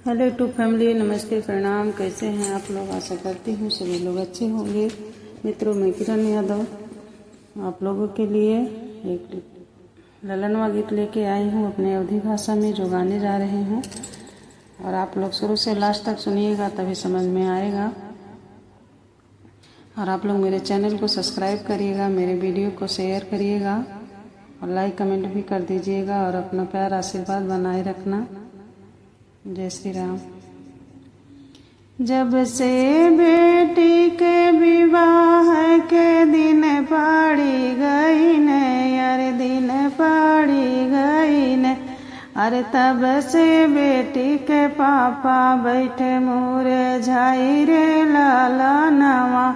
Hello YouTube family, नमस्ते, प्रणाम। कैसे हैं आप लोग? आशा करती हूँ सभी लोग अच्छे होंगे। मित्रों, मैं किरण यादव आप लोगों के लिए एक ललनवा गीत लेके आई हूँ अपने अवधी भाषा में, जो गाने जा रहे हैं। और आप लोग शुरू से लास्ट तक सुनिएगा, तभी समझ में आएगा। और आप लोग मेरे चैनल को सब्सक्राइब करिएगा, मेरे वीडियो को शेयर करिएगा और लाइक कमेंट भी कर दीजिएगा और अपना प्यार आशीर्वाद बनाए रखना। जय श्री राम। जब से बेटी के विवाह के दिन पड़ी गई न, अरे दिन पड़ी गई न, अरे तब से बेटी के पापा बैठे मुरझाई रे लाला नवा।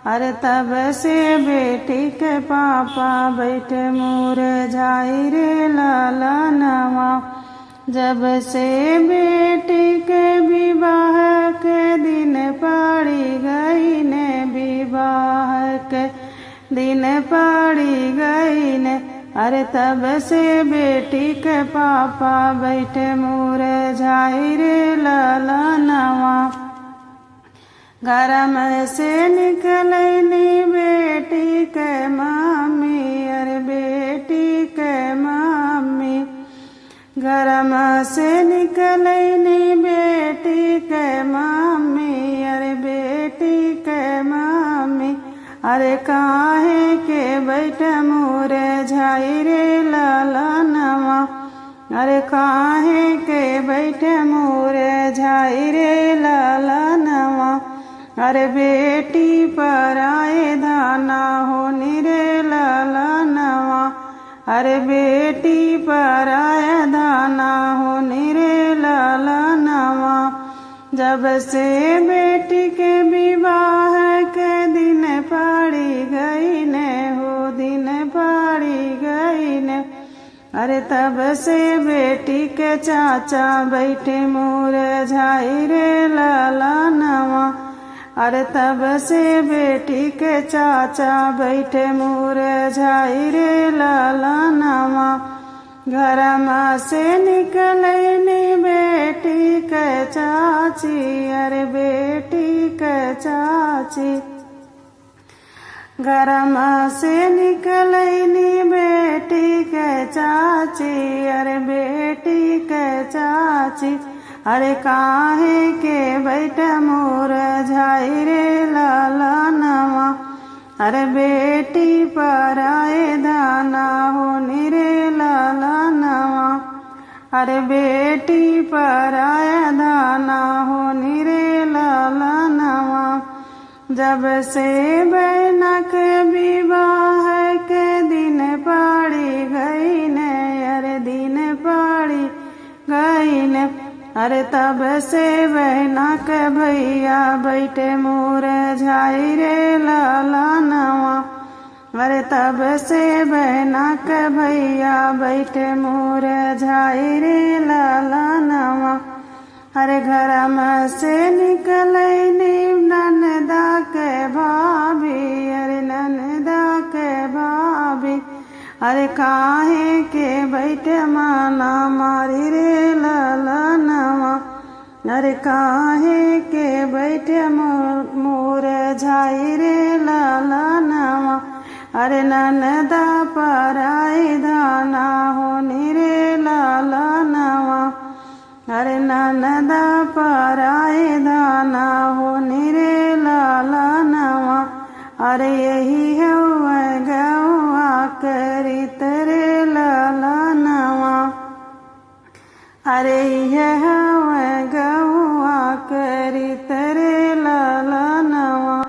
अरे तब से बेटी के पापा बैठे मुरझाई रे लाला नवा। जब से बेटी के विवाह के दिन पड़ी गई ने, विवाह के दिन पड़ी गई ने, अरे तब से बेटी के पापा बैठे मुरझाई रे लाला नवा। घर में से निकलनी बेटी के मम्मी, अरे बेटी के मम्मी। घर में से निकलनी बेटी के मम्मी, अरे बेटी के मम्मी। अरे काहे के बैठे मुरझाई रे लाला नवा। अरे काहे के बैठे मुरझाई रे लाला नवा। अरे बेटी पर आए दाना होनी रे लाला नवा। अरे बेटी पर आया दाना होनी रे लाला नवा। जब से बेटी के विवाह के दिन पड़ी गई ने, हो दिन पड़ी गई ने, अरे तब से बेटी के चाचा बैठे मुरझाई रे लाला नवा। अरे तब से बेटी के चाचा बैठे मुरझाई रे लाला नवा। घर में से निकलनी बेटी के चाची, अरे बेटी के चाची। घर में से निकलनी बेटी के चाची, अरे बेटी के चाची। अरे काहे के बैठे मुरझाई रे लाला नवा। अरे बेटी पर आए दाना होनी रे लाला नवा। अरे बेटी पर आया दाना होनी रे लाला नवा। जब से बहना के विवाह के दिन पड़ी गई ने, अरे दिन पड़ी गई ने, अरे तब से बहना के भैया बैठे मुरझाई रे लाला नवा। अरे तब से बहना के भैया बैठे मुरझाई रे लाला नवा। अरे घर में से निकलनी ननदा के भाभी, अरे ननदा के भाभी। अरे काहे के बैठे माना मारी रे लाला नवा। अरे काहे के बैठे मुरझाई रे लाला नवा। अरे ननदा पर आई दाना होनी रे लाला नवा। अरे ननदा पर आई दाना होनी रे लाला नवा। अरे यही है गौआ करी तेरे लाला नवा। अरे यह गौआ करी